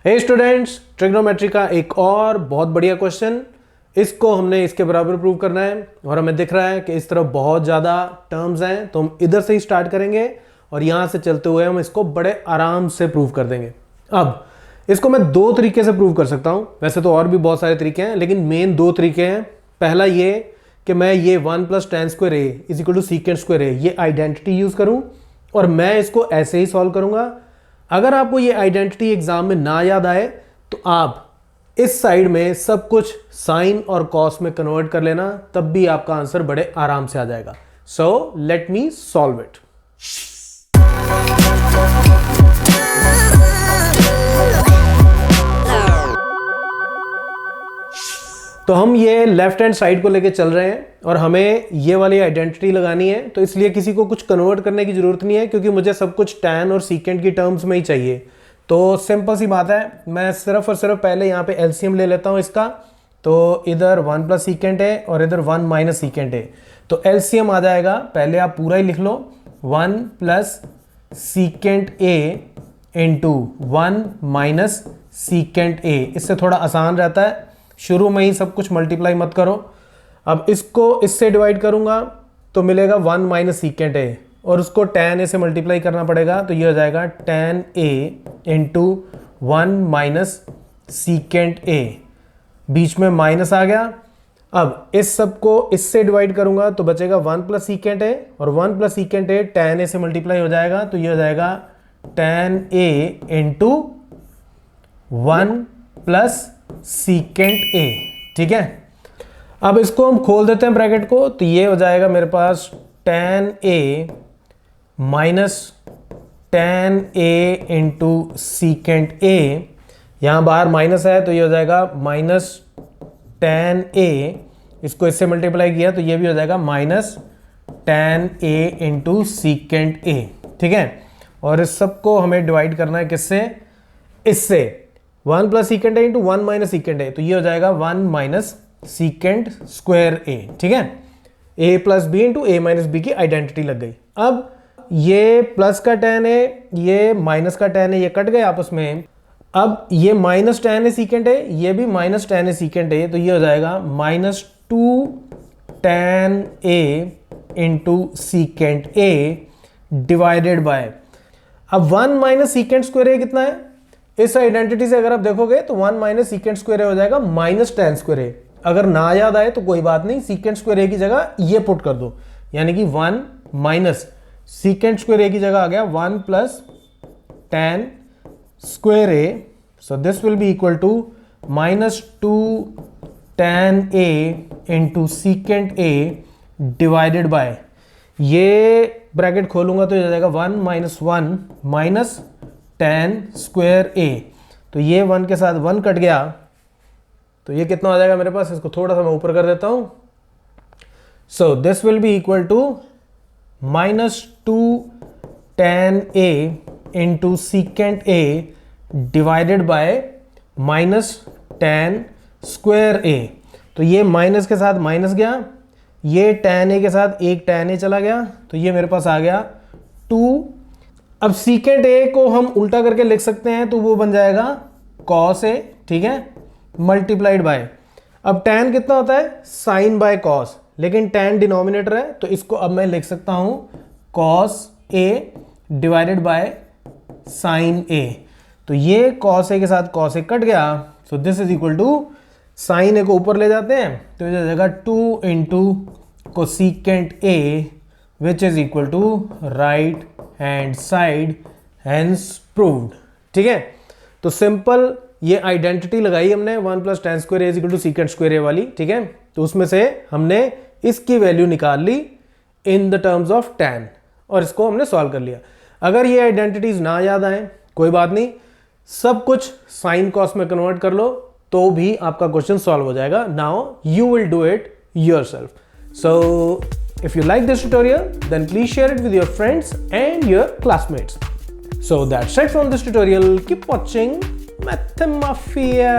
हे students, trigonometry का एक और बहुत बढ़िया क्वेश्चन, इसको हमने इसके बराबर प्रूव करना है और हमें दिख रहा है कि इस तरफ बहुत ज़्यादा टर्म्स हैं, तो हम इधर से ही स्टार्ट करेंगे और यहाँ से चलते हुए हम इसको बड़े आराम से प्रूव कर देंगे। अब इसको मैं दो तरीके से प्रूव कर सकता हूँ, वैसे तो और भी बहुत सारे तरीके हैं लेकिन मेन दो तरीके हैं। पहला ये कि मैं ये 1 + tan square A is equal to secant square A ये आइडेंटिटी यूज़ करूँ और मैं इसको ऐसे ही सॉल्व करूँगा। अगर आपको ये आइडेंटिटी एग्जाम में ना याद आए तो आप इस साइड में सब कुछ साइन और कॉस में कन्वर्ट कर लेना, तब भी आपका आंसर बड़े आराम से आ जाएगा। So let me solve it. तो हम ये लेफ्ट हैंड साइड को लेके चल रहे हैं और हमें ये वाली आइडेंटिटी लगानी है, तो इसलिए किसी को कुछ कन्वर्ट करने की जरूरत नहीं है क्योंकि मुझे सब कुछ tan और सीकेंट की टर्म्स में ही चाहिए। तो सिंपल सी बात है, मैं सिर्फ और सिर्फ पहले यहाँ पे एलसीएम ले लेता हूँ इसका। तो इधर 1 + सीकेंट है और इधर 1 - सीकेंट है, तो एलसीएम आ जाएगा, पहले आप पूरा ही लिख लो, 1 + secant A into 1 - secant A. इससे थोड़ा आसान रहता है, शुरू में ही सब कुछ मल्टीप्लाई मत करो। अब इसको इससे डिवाइड करूंगा तो मिलेगा 1 - सीकेंट ए और उसको tan a से मल्टीप्लाई करना पड़ेगा, तो ये हो जाएगा tan a into 1 - secant a, बीच में माइनस आ गया। अब इस सब को इससे डिवाइड करूंगा तो बचेगा 1 + सीकेंट a और 1 + सीकेंट a tan a से मल्टीप्लाई हो जाएगा, तो ये हो जाएगा tan a into 1 + secant A. ठीक है, अब इसको हम खोल देते हैं ब्रैकेट को, तो ये हो जाएगा मेरे पास tan a minus tan a into secant a, यहाँ बाहर माइनस है तो ये हो जाएगा माइनस tan a, इसको इससे मल्टीप्लाई किया तो ये भी हो जाएगा minus tan a into secant a। ठीक है, और इस सब को हमें डिवाइड करना है किससे, इससे 1 + secant a into 1 - secant a, तो ये हो जाएगा 1 - सीकेंट स्क्वायर a। ठीक है, a + b into a - b की आइडेंटिटी लग गई। अब ये प्लस का tan a, ये माइनस का tan a, ये कट गए आपस में। अब ये minus tan a secant a, ये भी minus tan a secant a, तो ये हो जाएगा -2 tan a into secant a divided bye, अब 1 - सीकेंट स्क्वायर a कितना है, इस आइडेंटिटी से अगर आप देखोगे तो 1 - सीकेंट स्क्वायर a हो जाएगा -tan स्क्वायर a। अगर ना याद आए तो कोई बात नहीं, सीकेंट स्क्वायर a की जगह ये पुट कर दो, यानी कि 1 - सीकेंट स्क्वायर a की जगह आ गया 1 + tan square a, so this will be equal to -2 tan a into secant a divided by, ये ब्रैकेट खोलूंगा तो ये हो जाएगा 1 - 1 माइनस tan स्क्वायर a, तो ये 1 के साथ 1 कट गया, तो ये कितना हो जाएगा मेरे पास, इसको थोड़ा सा मैं ऊपर कर देता हूं। So this will be equal to -2 tan a into secant a divided by -tan square a, तो ये माइनस के साथ माइनस गया, ये tan a के साथ एक tan a चला गया, तो ये मेरे पास आ गया 2। अब सीकेंट a को हम उल्टा करके लिख सकते हैं, तो वो बन जाएगा cos a, ठीक है, मल्टीप्लाइड बाय, अब tan कितना होता है, साइन बाय cos, लेकिन tan डिनोमिनेटर है तो इसको अब मैं लिख सकता हूं cos a divided by sine a, तो ये cos a के साथ cos a कट गया, so this is equal to sine a को ऊपर ले जाते हैं तो ये हो जाएगा 2 into cosecant a which is equal to right hand side, hence proved. ठीक है, तो सिंपल ये आइडेंटिटी लगाई हमने 1 + tan square a is equal to secant square a वाली। ठीक है, तो उसमें से हमने इसकी वैल्यू निकाल ली in the terms of tan और इसको हमने सॉल्व कर लिया। अगर ये आइडेंटिटीज ना याद आए कोई बात नहीं, सब कुछ साइन कॉस में कन्वर्ट कर लो तो भी आपका क्वेश्चन सॉल्व हो जाएगा। Now you will do it yourself. So if you like this tutorial, then please share it with your friends and your classmates. So that's it from this tutorial. Keep watching Mathemafia.